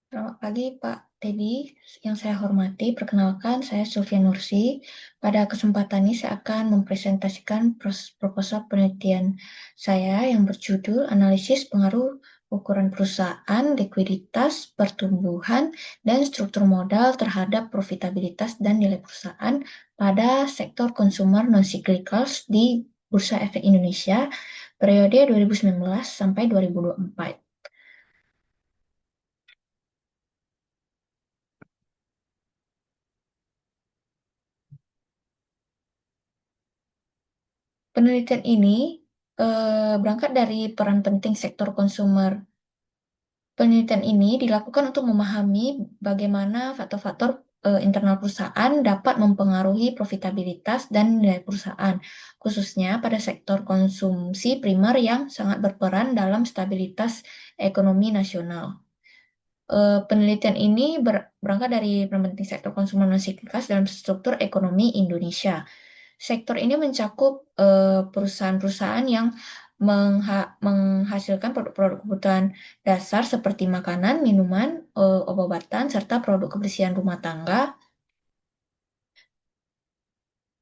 Selamat pagi, Pak Teddy. Yang saya hormati, perkenalkan, saya Sylvia Nursi. Pada kesempatan ini, saya akan mempresentasikan proposal penelitian saya yang berjudul Analisis Pengaruh Ukuran Perusahaan, Likuiditas, Pertumbuhan, dan Struktur Modal terhadap Profitabilitas dan Nilai Perusahaan pada sektor consumer non-cyclicals di Bursa Efek Indonesia periode 2019 sampai 2024. Penelitian ini berangkat dari peran penting sektor konsumer. Penelitian ini dilakukan untuk memahami bagaimana faktor-faktor internal perusahaan dapat mempengaruhi profitabilitas dan nilai perusahaan, khususnya pada sektor konsumsi primer yang sangat berperan dalam stabilitas ekonomi nasional. Penelitian ini berangkat dari peran penting sektor konsumer non dalam struktur ekonomi Indonesia. Sektor ini mencakup perusahaan-perusahaan yang menghasilkan produk-produk kebutuhan dasar seperti makanan, minuman, obat-obatan, serta produk kebersihan rumah tangga,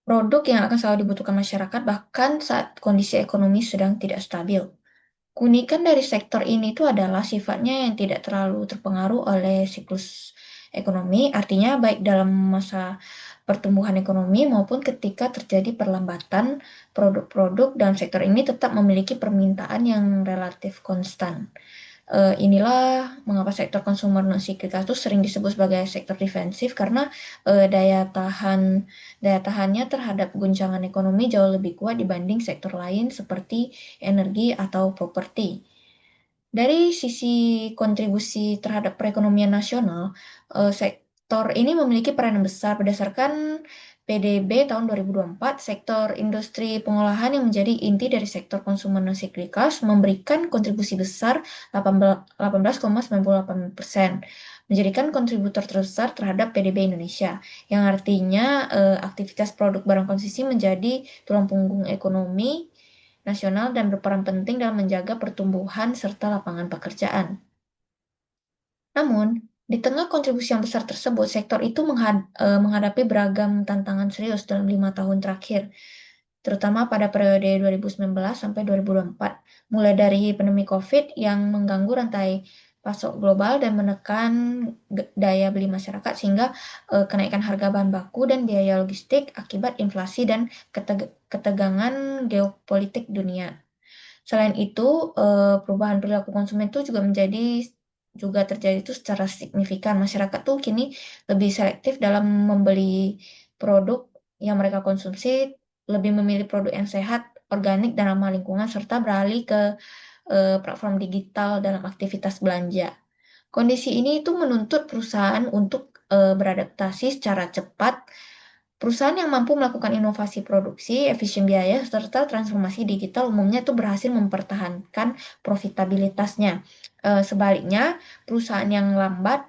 produk yang akan selalu dibutuhkan masyarakat bahkan saat kondisi ekonomi sedang tidak stabil. Keunikan dari sektor ini itu adalah sifatnya yang tidak terlalu terpengaruh oleh siklus ekonomi, artinya baik dalam masa pertumbuhan ekonomi maupun ketika terjadi perlambatan, produk-produk dalam sektor ini tetap memiliki permintaan yang relatif konstan. Inilah mengapa sektor konsumer non cyclical itu sering disebut sebagai sektor defensif karena eh, daya tahan daya tahannya terhadap guncangan ekonomi jauh lebih kuat dibanding sektor lain seperti energi atau properti. Dari sisi kontribusi terhadap perekonomian nasional, sektor ini memiliki peran yang besar berdasarkan PDB tahun 2024. Sektor industri pengolahan yang menjadi inti dari sektor konsumen non cyclical memberikan kontribusi besar 18,98%, menjadikan kontributor terbesar terhadap PDB Indonesia, yang artinya aktivitas produk barang konsumsi menjadi tulang punggung ekonomi nasional dan berperan penting dalam menjaga pertumbuhan serta lapangan pekerjaan. Namun, di tengah kontribusi yang besar tersebut, sektor itu menghadapi beragam tantangan serius dalam 5 tahun terakhir, terutama pada periode 2019 sampai 2024, mulai dari pandemi COVID yang mengganggu rantai pasok global dan menekan daya beli masyarakat sehingga kenaikan harga bahan baku dan biaya logistik akibat inflasi dan ketegangan geopolitik dunia. Selain itu, perubahan perilaku konsumen itu juga terjadi itu secara signifikan. Masyarakat tuh kini lebih selektif dalam membeli produk yang mereka konsumsi, lebih memilih produk yang sehat, organik, dan ramah lingkungan, serta beralih ke platform digital dalam aktivitas belanja. Kondisi ini itu menuntut perusahaan untuk beradaptasi secara cepat. Perusahaan yang mampu melakukan inovasi produksi, efisien biaya, serta transformasi digital umumnya itu berhasil mempertahankan profitabilitasnya. Sebaliknya, perusahaan yang lambat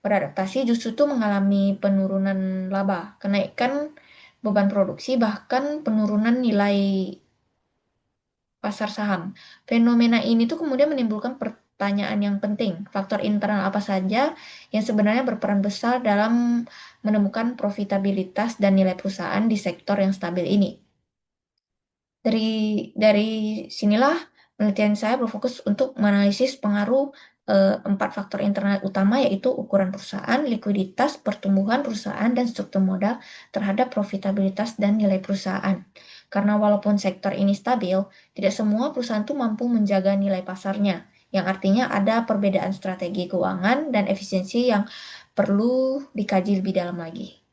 beradaptasi justru tuh mengalami penurunan laba, kenaikan beban produksi, bahkan penurunan nilai pasar saham. Fenomena ini tuh kemudian menimbulkan pertanyaan yang penting. Faktor internal apa saja yang sebenarnya berperan besar dalam menemukan profitabilitas dan nilai perusahaan di sektor yang stabil ini. Dari dari sinilah penelitian saya berfokus untuk menganalisis pengaruh empat faktor internal utama yaitu ukuran perusahaan, likuiditas, pertumbuhan perusahaan, dan struktur modal terhadap profitabilitas dan nilai perusahaan. Karena walaupun sektor ini stabil, tidak semua perusahaan itu mampu menjaga nilai pasarnya, yang artinya ada perbedaan strategi keuangan dan efisiensi yang perlu dikaji lebih dalam lagi.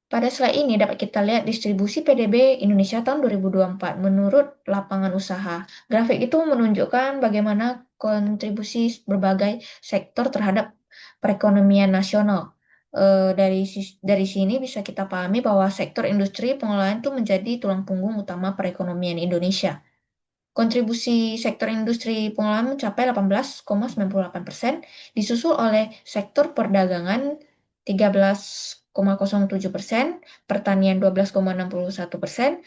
Pada slide ini dapat kita lihat distribusi PDB Indonesia tahun 2024 menurut lapangan usaha. Grafik itu menunjukkan bagaimana kontribusi berbagai sektor terhadap perekonomian nasional. Dari sini bisa kita pahami bahwa sektor industri pengolahan itu menjadi tulang punggung utama perekonomian Indonesia. Kontribusi sektor industri pengolahan mencapai 18,98%, disusul oleh sektor perdagangan 13,07%, pertanian 12,61%,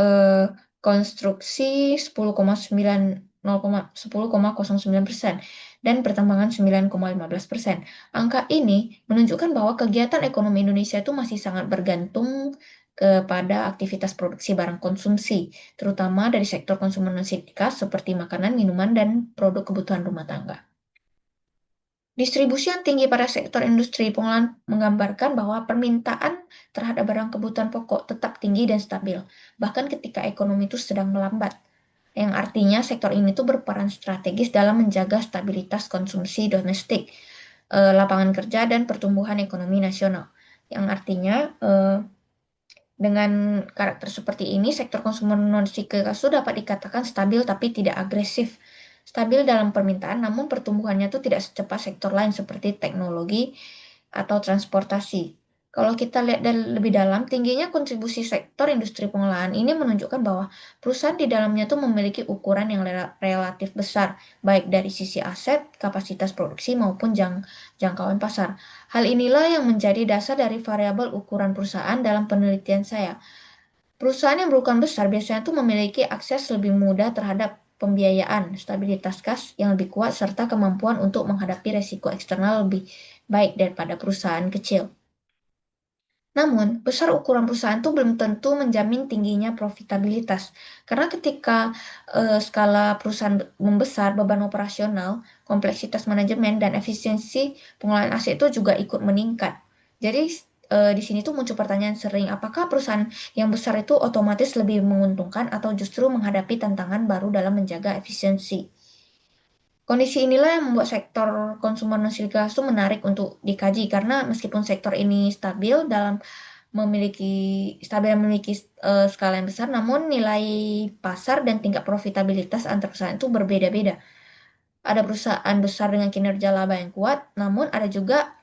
eh, konstruksi 10,90%, 10,09% dan pertambangan 9,15%. Angka ini menunjukkan bahwa kegiatan ekonomi Indonesia itu masih sangat bergantung kepada aktivitas produksi barang konsumsi, terutama dari sektor konsumen non-sindika seperti makanan, minuman, dan produk kebutuhan rumah tangga. Distribusi yang tinggi pada sektor industri pengolahan menggambarkan bahwa permintaan terhadap barang kebutuhan pokok tetap tinggi dan stabil, bahkan ketika ekonomi itu sedang melambat. Yang artinya sektor ini tuh berperan strategis dalam menjaga stabilitas konsumsi domestik, lapangan kerja, dan pertumbuhan ekonomi nasional. Yang artinya dengan karakter seperti ini, sektor konsumen non-cyclical dapat dikatakan stabil tapi tidak agresif. Stabil dalam permintaan, namun pertumbuhannya itu tidak secepat sektor lain seperti teknologi atau transportasi. Kalau kita lihat dari lebih dalam, tingginya kontribusi sektor industri pengolahan ini menunjukkan bahwa perusahaan di dalamnya itu memiliki ukuran yang relatif besar, baik dari sisi aset, kapasitas produksi, maupun jangkauan pasar. Hal inilah yang menjadi dasar dari variabel ukuran perusahaan dalam penelitian saya. Perusahaan yang berukuran besar biasanya tuh memiliki akses lebih mudah terhadap pembiayaan, stabilitas kas yang lebih kuat, serta kemampuan untuk menghadapi resiko eksternal lebih baik daripada perusahaan kecil. Namun, besar ukuran perusahaan itu belum tentu menjamin tingginya profitabilitas. Karena ketika skala perusahaan membesar, beban operasional, kompleksitas manajemen, dan efisiensi pengelolaan aset itu juga ikut meningkat. Jadi, di sini tuh muncul pertanyaan sering, apakah perusahaan yang besar itu otomatis lebih menguntungkan atau justru menghadapi tantangan baru dalam menjaga efisiensi? Kondisi inilah yang membuat sektor konsumen non gas itu menarik untuk dikaji karena meskipun sektor ini memiliki memiliki skala yang besar, namun nilai pasar dan tingkat profitabilitas antar perusahaan itu berbeda-beda. Ada perusahaan besar dengan kinerja laba yang kuat, namun ada juga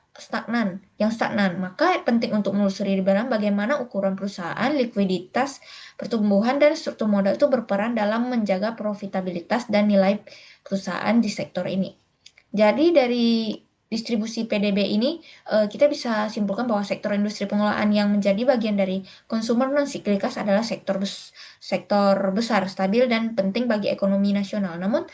yang stagnan. Maka penting untuk menelusuri di dalam bagaimana ukuran perusahaan, likuiditas, pertumbuhan, dan struktur modal itu berperan dalam menjaga profitabilitas dan nilai perusahaan di sektor ini. Jadi dari distribusi PDB ini kita bisa simpulkan bahwa sektor industri pengolahan yang menjadi bagian dari konsumer non siklikas adalah sektor besar, stabil dan penting bagi ekonomi nasional. Namun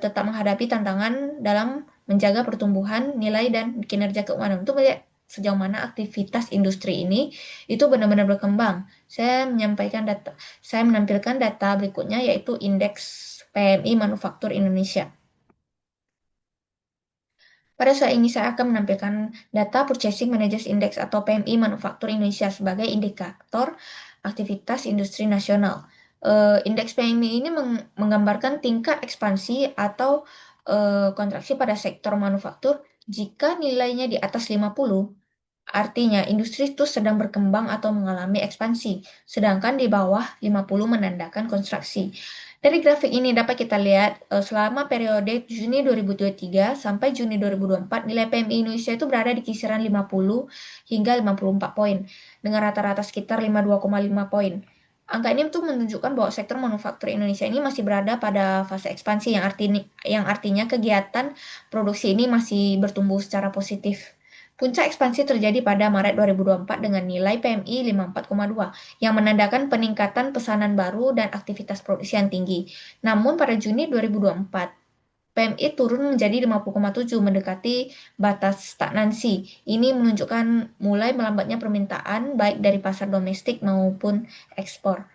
tetap menghadapi tantangan dalam menjaga pertumbuhan nilai dan kinerja keuangan untuk melihat sejauh mana aktivitas industri ini itu benar-benar berkembang. Saya menampilkan data berikutnya yaitu indeks PMI Manufaktur Indonesia. Pada saat ini saya akan menampilkan data Purchasing Managers Index atau PMI Manufaktur Indonesia sebagai indikator aktivitas industri nasional. Indeks PMI ini menggambarkan tingkat ekspansi atau kontraksi pada sektor manufaktur jika nilainya di atas 50. Artinya, industri itu sedang berkembang atau mengalami ekspansi, sedangkan di bawah 50 menandakan kontraksi. Dari grafik ini dapat kita lihat selama periode Juni 2023 sampai Juni 2024 nilai PMI Indonesia itu berada di kisaran 50 hingga 54 poin dengan rata-rata sekitar 52,5 poin. Angka ini tuh menunjukkan bahwa sektor manufaktur Indonesia ini masih berada pada fase ekspansi yang artinya kegiatan produksi ini masih bertumbuh secara positif. Puncak ekspansi terjadi pada Maret 2024 dengan nilai PMI 54,2 yang menandakan peningkatan pesanan baru dan aktivitas produksi yang tinggi. Namun pada Juni 2024, PMI turun menjadi 50,7 mendekati batas stagnansi. Ini menunjukkan mulai melambatnya permintaan baik dari pasar domestik maupun ekspor.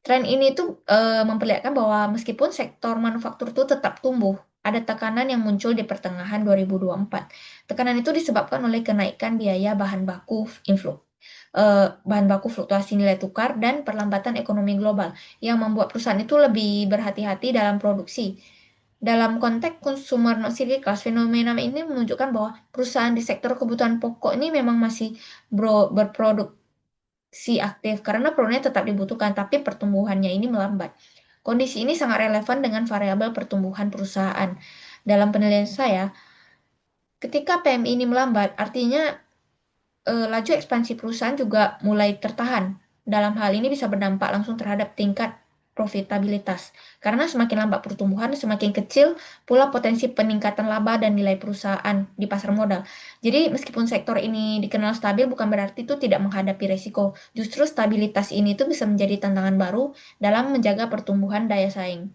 Tren ini tuh memperlihatkan bahwa meskipun sektor manufaktur itu tetap tumbuh, ada tekanan yang muncul di pertengahan 2024. Tekanan itu disebabkan oleh kenaikan biaya bahan baku fluktuasi nilai tukar dan perlambatan ekonomi global yang membuat perusahaan itu lebih berhati-hati dalam produksi. Dalam konteks consumer non cyclical, fenomena ini menunjukkan bahwa perusahaan di sektor kebutuhan pokok ini memang masih berproduksi aktif karena produknya tetap dibutuhkan, tapi pertumbuhannya ini melambat. Kondisi ini sangat relevan dengan variabel pertumbuhan perusahaan. Dalam penilaian saya, ketika PMI ini melambat, artinya laju ekspansi perusahaan juga mulai tertahan. Dalam hal ini bisa berdampak langsung terhadap tingkat profitabilitas. Karena semakin lambat pertumbuhan, semakin kecil pula potensi peningkatan laba dan nilai perusahaan di pasar modal. Jadi meskipun sektor ini dikenal stabil, bukan berarti itu tidak menghadapi resiko. Justru stabilitas ini tuh bisa menjadi tantangan baru dalam menjaga pertumbuhan daya saing.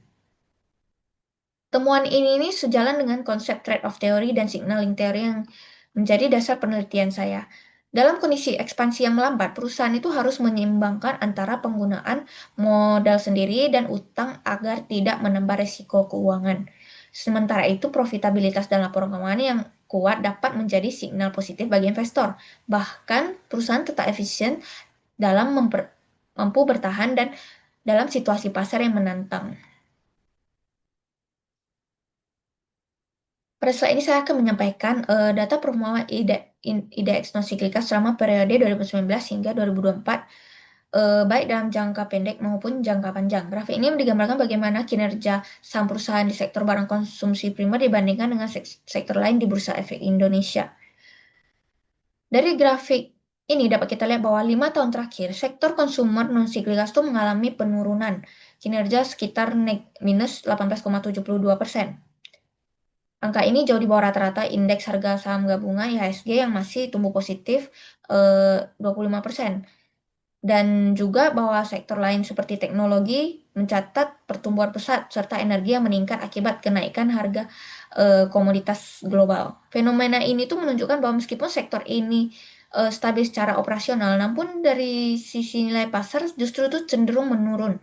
Temuan ini sejalan dengan konsep trade-off theory dan signaling theory yang menjadi dasar penelitian saya. Dalam kondisi ekspansi yang melambat, perusahaan itu harus menyeimbangkan antara penggunaan modal sendiri dan utang agar tidak menambah risiko keuangan. Sementara itu, profitabilitas dan laporan keuangan yang kuat dapat menjadi signal positif bagi investor. Bahkan, perusahaan tetap efisien dalam mampu bertahan dan dalam situasi pasar yang menantang. Pada slide ini saya akan menyampaikan data performa IDX non-siklika selama periode 2019 hingga 2024, baik dalam jangka pendek maupun jangka panjang. Grafik ini digambarkan bagaimana kinerja saham perusahaan di sektor barang konsumsi primer dibandingkan dengan sektor lain di Bursa Efek Indonesia. Dari grafik ini dapat kita lihat bahwa 5 tahun terakhir, sektor konsumer non-siklika itu mengalami penurunan kinerja sekitar minus 18,72%. Angka ini jauh di bawah rata-rata indeks harga saham gabungan IHSG yang masih tumbuh positif 25%. Dan juga bahwa sektor lain seperti teknologi mencatat pertumbuhan pesat serta energi yang meningkat akibat kenaikan harga komoditas global. Fenomena ini tuh menunjukkan bahwa meskipun sektor ini stabil secara operasional, namun dari sisi nilai pasar justru itu cenderung menurun.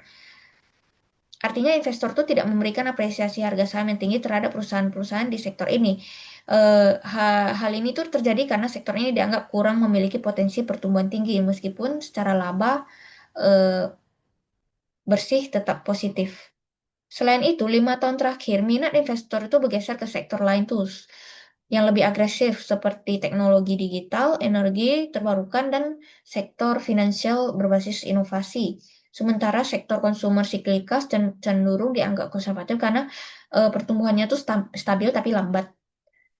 Artinya investor tuh tidak memberikan apresiasi harga saham yang tinggi terhadap perusahaan-perusahaan di sektor ini. Hal ini tuh terjadi karena sektor ini dianggap kurang memiliki potensi pertumbuhan tinggi meskipun secara laba eh, bersih tetap positif. Selain itu, 5 tahun terakhir minat investor itu bergeser ke sektor lain tuh yang lebih agresif seperti teknologi digital, energi terbarukan, dan sektor finansial berbasis inovasi. Sementara sektor konsumer siklikas cenderung dianggap konservatif karena pertumbuhannya tuh stabil tapi lambat.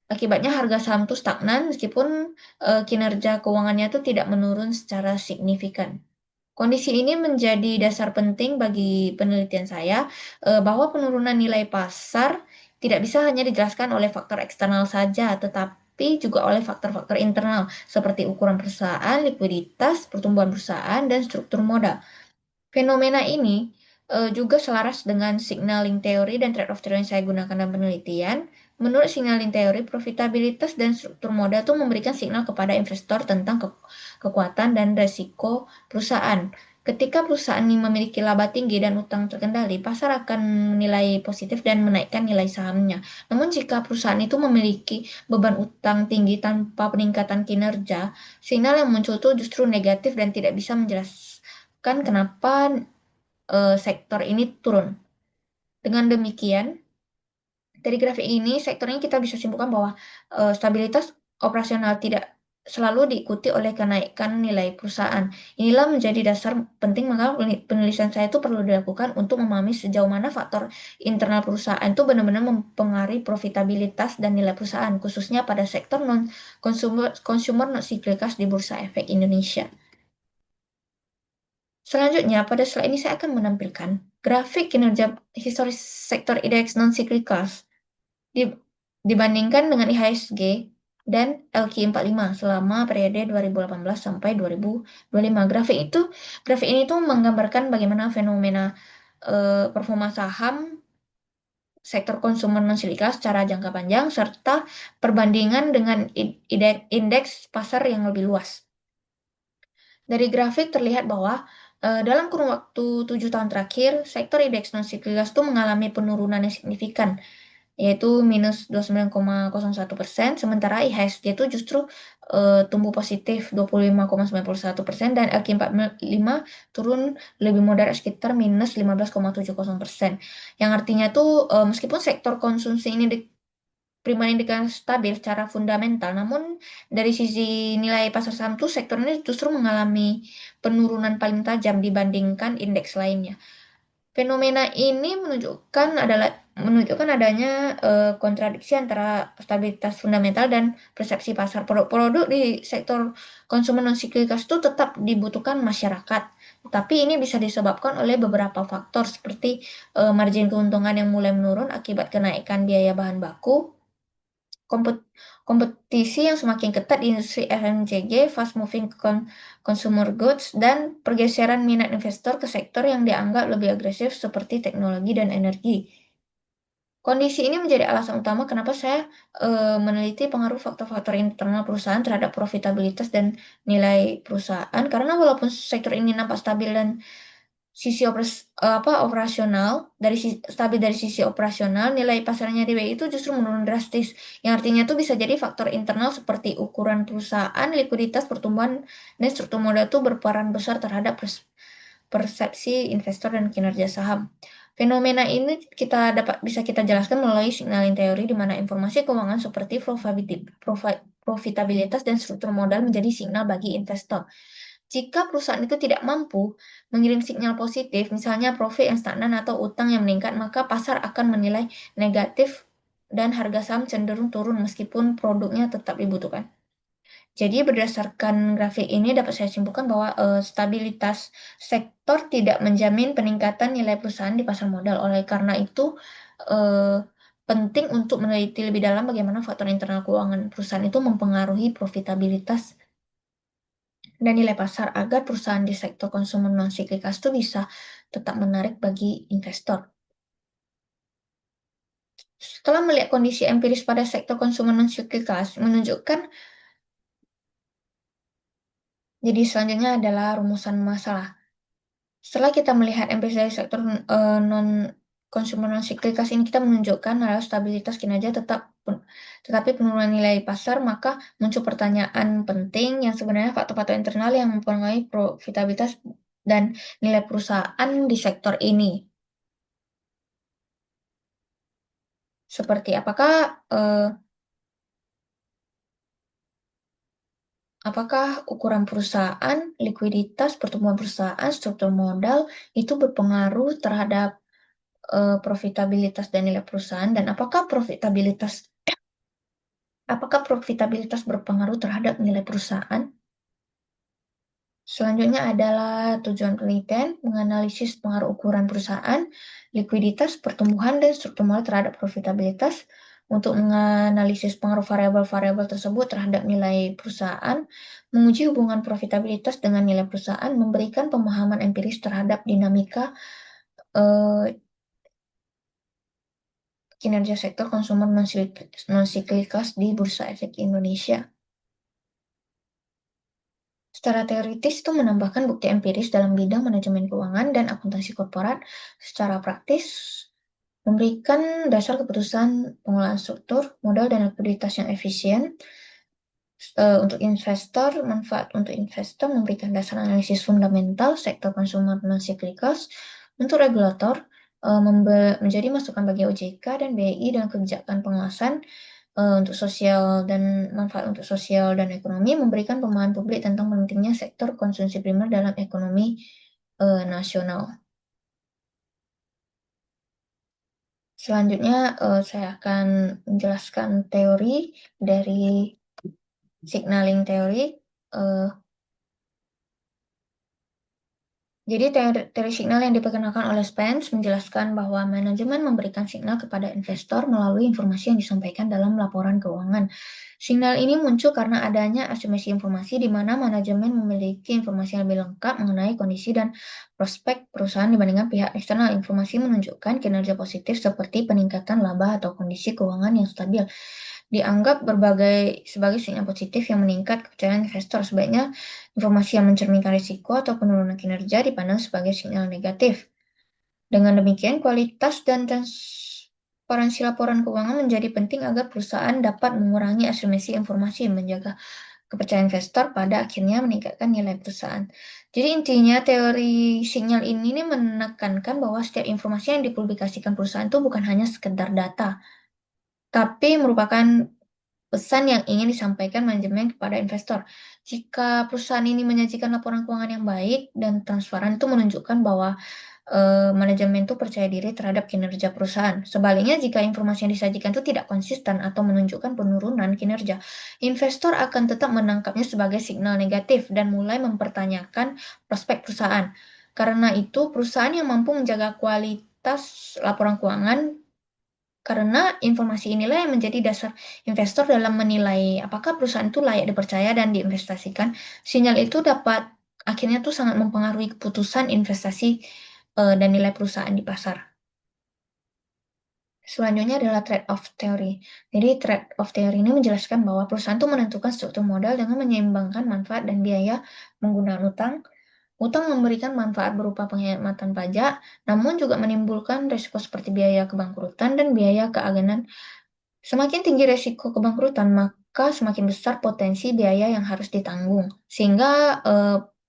Akibatnya harga saham tuh stagnan meskipun kinerja keuangannya tuh tidak menurun secara signifikan. Kondisi ini menjadi dasar penting bagi penelitian saya bahwa penurunan nilai pasar tidak bisa hanya dijelaskan oleh faktor eksternal saja, tetapi juga oleh faktor-faktor internal seperti ukuran perusahaan, likuiditas, pertumbuhan perusahaan, dan struktur modal. Fenomena ini juga selaras dengan signaling teori dan trade-off theory yang saya gunakan dalam penelitian. Menurut signaling teori, profitabilitas dan struktur modal itu memberikan signal kepada investor tentang kekuatan dan resiko perusahaan. Ketika perusahaan ini memiliki laba tinggi dan utang terkendali, pasar akan menilai positif dan menaikkan nilai sahamnya. Namun jika perusahaan itu memiliki beban utang tinggi tanpa peningkatan kinerja, signal yang muncul itu justru negatif dan tidak bisa menjelaskan kenapa sektor ini turun. Dengan demikian, dari grafik ini, sektor ini kita bisa simpulkan bahwa stabilitas operasional tidak selalu diikuti oleh kenaikan nilai perusahaan. Inilah menjadi dasar penting mengapa penelitian saya itu perlu dilakukan untuk memahami sejauh mana faktor internal perusahaan itu benar-benar mempengaruhi profitabilitas dan nilai perusahaan, khususnya pada sektor non-consumer non siklikas di Bursa Efek Indonesia. Selanjutnya, pada slide ini saya akan menampilkan grafik kinerja historis sektor indeks non-cyclical dibandingkan dengan IHSG dan LQ45 selama periode 2018 sampai 2025. Grafik ini tuh menggambarkan bagaimana fenomena performa saham sektor konsumer non-cyclical secara jangka panjang serta perbandingan dengan indeks pasar yang lebih luas. Dari grafik terlihat bahwa dalam kurun waktu 7 tahun terakhir, sektor indeks non-cyclical itu mengalami penurunan yang signifikan, yaitu minus 29,01%, sementara IHSG itu justru tumbuh positif 25,91% dan LQ45 turun lebih moderat sekitar minus 15,70%. Yang artinya tuh meskipun sektor konsumsi ini prima indikator stabil secara fundamental, namun dari sisi nilai pasar saham tuh sektor ini justru mengalami penurunan paling tajam dibandingkan indeks lainnya. Fenomena ini menunjukkan adanya kontradiksi antara stabilitas fundamental dan persepsi pasar. Produk-produk di sektor konsumen non siklikas itu tetap dibutuhkan masyarakat. Tapi ini bisa disebabkan oleh beberapa faktor seperti margin keuntungan yang mulai menurun akibat kenaikan biaya bahan baku, kompetisi yang semakin ketat di industri FMCG, fast moving consumer goods, dan pergeseran minat investor ke sektor yang dianggap lebih agresif seperti teknologi dan energi. Kondisi ini menjadi alasan utama kenapa saya meneliti pengaruh faktor-faktor internal perusahaan terhadap profitabilitas dan nilai perusahaan. Karena walaupun sektor ini nampak stabil dan operasional stabil dari sisi operasional, nilai pasarnya di BI itu justru menurun drastis. Yang artinya itu bisa jadi faktor internal seperti ukuran perusahaan, likuiditas, pertumbuhan, dan struktur modal itu berperan besar terhadap persepsi investor dan kinerja saham. Fenomena ini bisa kita jelaskan melalui signaling teori di mana informasi keuangan seperti profitabilitas dan struktur modal menjadi signal bagi investor. Jika perusahaan itu tidak mampu mengirim sinyal positif, misalnya profit yang stagnan atau utang yang meningkat, maka pasar akan menilai negatif dan harga saham cenderung turun meskipun produknya tetap dibutuhkan. Jadi berdasarkan grafik ini dapat saya simpulkan bahwa stabilitas sektor tidak menjamin peningkatan nilai perusahaan di pasar modal. Oleh karena itu eh, penting untuk meneliti lebih dalam bagaimana faktor internal keuangan perusahaan itu mempengaruhi profitabilitas dan nilai pasar agar perusahaan di sektor konsumer non siklikal itu bisa tetap menarik bagi investor. Setelah melihat kondisi empiris pada sektor konsumer non siklikal menunjukkan, jadi selanjutnya adalah rumusan masalah. Setelah kita melihat empiris dari sektor non konsumer non siklikas ini kita menunjukkan adalah stabilitas kinerja tetapi penurunan nilai pasar, maka muncul pertanyaan penting yang sebenarnya faktor-faktor internal yang mempengaruhi profitabilitas dan nilai perusahaan di sektor ini. Seperti eh, apakah ukuran perusahaan, likuiditas, pertumbuhan perusahaan, struktur modal itu berpengaruh terhadap profitabilitas dan nilai perusahaan, dan apakah profitabilitas berpengaruh terhadap nilai perusahaan? Selanjutnya adalah tujuan penelitian, menganalisis pengaruh ukuran perusahaan, likuiditas, pertumbuhan, dan struktur modal terhadap profitabilitas. Untuk menganalisis pengaruh variabel-variabel tersebut terhadap nilai perusahaan, menguji hubungan profitabilitas dengan nilai perusahaan, memberikan pemahaman empiris terhadap dinamika eh, kinerja sektor konsumer non-siklikas di Bursa Efek Indonesia. Secara teoritis itu menambahkan bukti empiris dalam bidang manajemen keuangan dan akuntansi korporat. Secara praktis, memberikan dasar keputusan pengelolaan struktur, modal, dan likuiditas yang efisien. Untuk investor, manfaat untuk investor memberikan dasar analisis fundamental sektor konsumer non-siklikal. Untuk regulator, menjadi masukan bagi OJK dan BI dalam kebijakan pengawasan. Untuk sosial dan manfaat untuk sosial dan ekonomi, memberikan pemahaman publik tentang pentingnya sektor konsumsi primer dalam ekonomi nasional. Selanjutnya, saya akan menjelaskan teori dari signaling teori. Eh, Jadi teori signal yang diperkenalkan oleh Spence menjelaskan bahwa manajemen memberikan signal kepada investor melalui informasi yang disampaikan dalam laporan keuangan. Signal ini muncul karena adanya asimetri informasi di mana manajemen memiliki informasi yang lebih lengkap mengenai kondisi dan prospek perusahaan dibandingkan pihak eksternal. Informasi menunjukkan kinerja positif seperti peningkatan laba atau kondisi keuangan yang stabil. Dianggap sebagai sinyal positif yang meningkat kepercayaan investor. Sebaiknya informasi yang mencerminkan risiko atau penurunan kinerja dipandang sebagai sinyal negatif. Dengan demikian, kualitas dan transparansi laporan keuangan menjadi penting agar perusahaan dapat mengurangi asimetri informasi, menjaga kepercayaan investor, pada akhirnya meningkatkan nilai perusahaan. Jadi intinya teori sinyal ini nih menekankan bahwa setiap informasi yang dipublikasikan perusahaan itu bukan hanya sekedar data, tapi merupakan pesan yang ingin disampaikan manajemen kepada investor. Jika perusahaan ini menyajikan laporan keuangan yang baik dan transparan, itu menunjukkan bahwa manajemen itu percaya diri terhadap kinerja perusahaan. Sebaliknya, jika informasi yang disajikan itu tidak konsisten atau menunjukkan penurunan kinerja, investor akan tetap menangkapnya sebagai signal negatif dan mulai mempertanyakan prospek perusahaan. Karena itu, perusahaan yang mampu menjaga kualitas laporan keuangan, karena informasi inilah yang menjadi dasar investor dalam menilai apakah perusahaan itu layak dipercaya dan diinvestasikan. Sinyal itu dapat akhirnya tuh sangat mempengaruhi keputusan investasi dan nilai perusahaan di pasar. Selanjutnya adalah trade-off theory. Jadi trade-off theory ini menjelaskan bahwa perusahaan itu menentukan struktur modal dengan menyeimbangkan manfaat dan biaya menggunakan utang. Utang memberikan manfaat berupa penghematan pajak, namun juga menimbulkan risiko seperti biaya kebangkrutan dan biaya keagenan. Semakin tinggi risiko kebangkrutan, maka semakin besar potensi biaya yang harus ditanggung, sehingga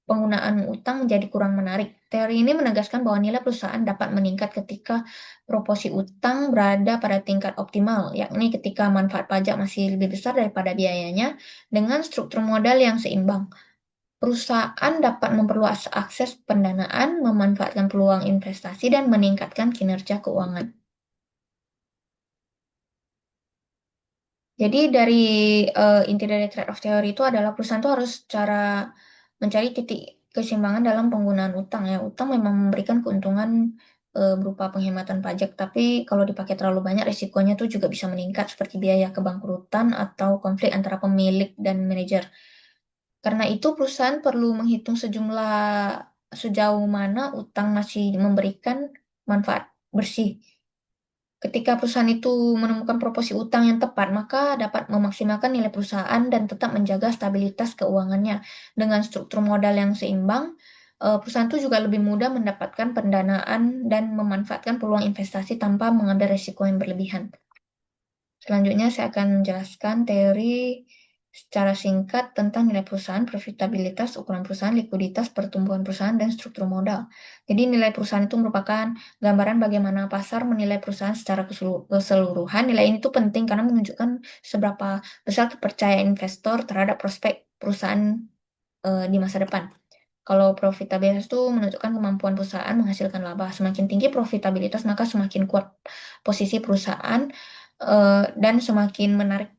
penggunaan utang menjadi kurang menarik. Teori ini menegaskan bahwa nilai perusahaan dapat meningkat ketika proporsi utang berada pada tingkat optimal, yakni ketika manfaat pajak masih lebih besar daripada biayanya, dengan struktur modal yang seimbang. Perusahaan dapat memperluas akses pendanaan, memanfaatkan peluang investasi, dan meningkatkan kinerja keuangan. Jadi dari inti dari trade-off teori itu adalah perusahaan itu harus cara mencari titik keseimbangan dalam penggunaan utang ya. Utang memang memberikan keuntungan berupa penghematan pajak, tapi kalau dipakai terlalu banyak risikonya tuh juga bisa meningkat seperti biaya kebangkrutan atau konflik antara pemilik dan manajer. Karena itu perusahaan perlu menghitung sejauh mana utang masih memberikan manfaat bersih. Ketika perusahaan itu menemukan proporsi utang yang tepat, maka dapat memaksimalkan nilai perusahaan dan tetap menjaga stabilitas keuangannya. Dengan struktur modal yang seimbang, perusahaan itu juga lebih mudah mendapatkan pendanaan dan memanfaatkan peluang investasi tanpa mengambil risiko yang berlebihan. Selanjutnya saya akan menjelaskan teori secara singkat tentang nilai perusahaan, profitabilitas, ukuran perusahaan, likuiditas, pertumbuhan perusahaan, dan struktur modal. Jadi nilai perusahaan itu merupakan gambaran bagaimana pasar menilai perusahaan secara keseluruhan. Nilai ini tuh penting karena menunjukkan seberapa besar kepercayaan investor terhadap prospek perusahaan di masa depan. Kalau profitabilitas itu menunjukkan kemampuan perusahaan menghasilkan laba. Semakin tinggi profitabilitas, maka semakin kuat posisi perusahaan dan semakin menarik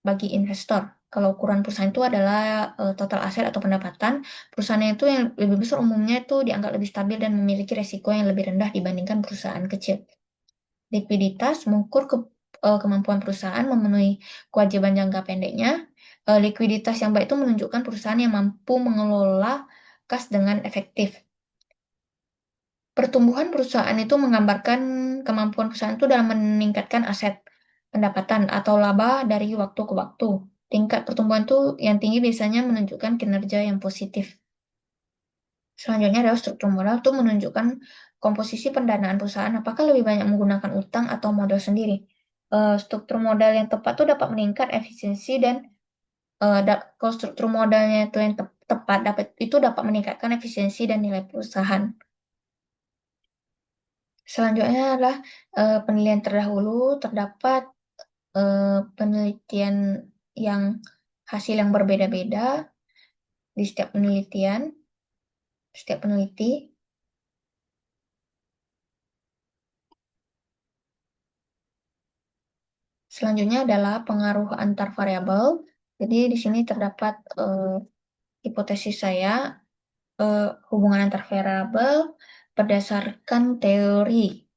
bagi investor. Kalau ukuran perusahaan itu adalah total aset atau pendapatan, perusahaan itu yang lebih besar umumnya itu dianggap lebih stabil dan memiliki resiko yang lebih rendah dibandingkan perusahaan kecil. Likuiditas mengukur kemampuan perusahaan memenuhi kewajiban jangka pendeknya. Likuiditas yang baik itu menunjukkan perusahaan yang mampu mengelola kas dengan efektif. Pertumbuhan perusahaan itu menggambarkan kemampuan perusahaan itu dalam meningkatkan aset, pendapatan, atau laba dari waktu ke waktu. Tingkat pertumbuhan itu yang tinggi biasanya menunjukkan kinerja yang positif. Selanjutnya adalah struktur modal itu menunjukkan komposisi pendanaan perusahaan, apakah lebih banyak menggunakan utang atau modal sendiri. Struktur modal yang tepat itu dapat meningkat efisiensi dan kalau struktur modalnya itu yang tepat itu dapat meningkatkan efisiensi dan nilai perusahaan. Selanjutnya adalah penilaian terdahulu. Terdapat penelitian yang hasil yang berbeda-beda di setiap peneliti. Selanjutnya adalah pengaruh antar variabel. Jadi di sini terdapat hipotesis saya hubungan antar variabel berdasarkan teori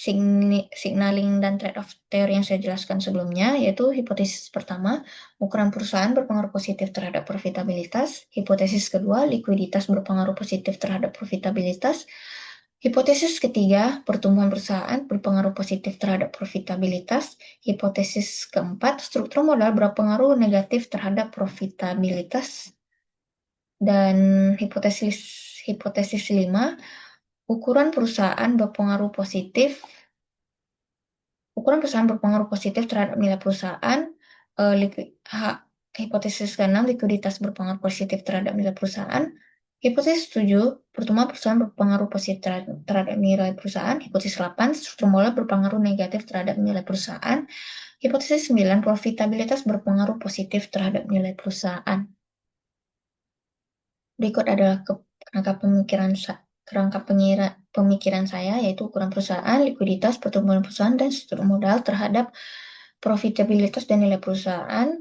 signaling dan trade-off teori yang saya jelaskan sebelumnya, yaitu hipotesis pertama, ukuran perusahaan berpengaruh positif terhadap profitabilitas. Hipotesis kedua, likuiditas berpengaruh positif terhadap profitabilitas. Hipotesis ketiga, pertumbuhan perusahaan berpengaruh positif terhadap profitabilitas. Hipotesis keempat, struktur modal berpengaruh negatif terhadap profitabilitas. Dan hipotesis hipotesis 5, ukuran perusahaan berpengaruh positif Ukuran perusahaan berpengaruh positif terhadap nilai perusahaan. Eh, liku- ha- Hipotesis ke-6, likuiditas berpengaruh positif terhadap nilai perusahaan. Hipotesis 7, pertumbuhan perusahaan berpengaruh positif terhadap nilai perusahaan. Hipotesis 8, struktur modal berpengaruh negatif terhadap nilai perusahaan. Hipotesis 9, profitabilitas berpengaruh positif terhadap nilai perusahaan. Berikut adalah kerangka pemikiran saya, yaitu ukuran perusahaan, likuiditas, pertumbuhan perusahaan, dan struktur modal terhadap profitabilitas dan nilai perusahaan,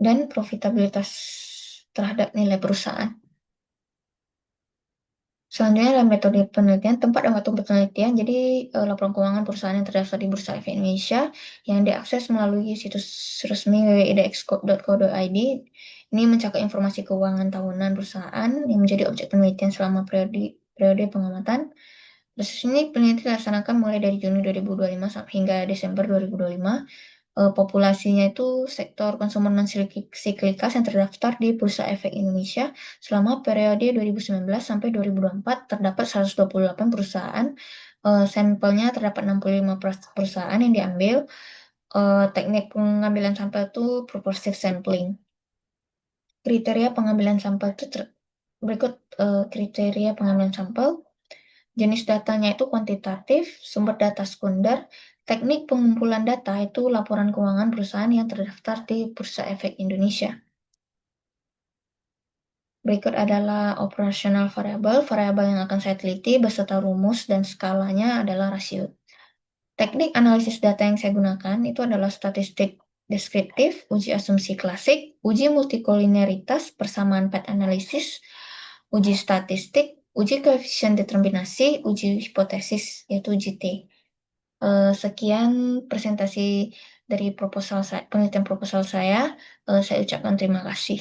dan profitabilitas terhadap nilai perusahaan. Selanjutnya adalah metode penelitian, tempat dan waktu penelitian. Jadi laporan keuangan perusahaan yang terdaftar di Bursa Efek Indonesia yang diakses melalui situs resmi www.idexco.co.id. Ini mencakup informasi keuangan tahunan perusahaan yang menjadi objek penelitian selama periode pengamatan. Proses ini penelitian dilaksanakan mulai dari Juni 2025 hingga Desember 2025. Populasinya itu sektor konsumen non-siklikas yang terdaftar di Bursa Efek Indonesia selama periode 2019 sampai 2024 terdapat 128 perusahaan. Sampelnya terdapat 65 perusahaan yang diambil. Teknik pengambilan sampel itu proportive sampling. Kriteria pengambilan sampel itu berikut kriteria pengambilan sampel. Jenis datanya itu kuantitatif, sumber data sekunder, teknik pengumpulan data itu laporan keuangan perusahaan yang terdaftar di Bursa Efek Indonesia. Berikut adalah operational variable. Variabel yang akan saya teliti beserta rumus dan skalanya adalah rasio. Teknik analisis data yang saya gunakan itu adalah statistik deskriptif, uji asumsi klasik, uji multikolineritas, persamaan path analysis, uji statistik, uji koefisien determinasi, uji hipotesis, yaitu uji T. Sekian presentasi dari penelitian proposal saya. Saya ucapkan terima kasih.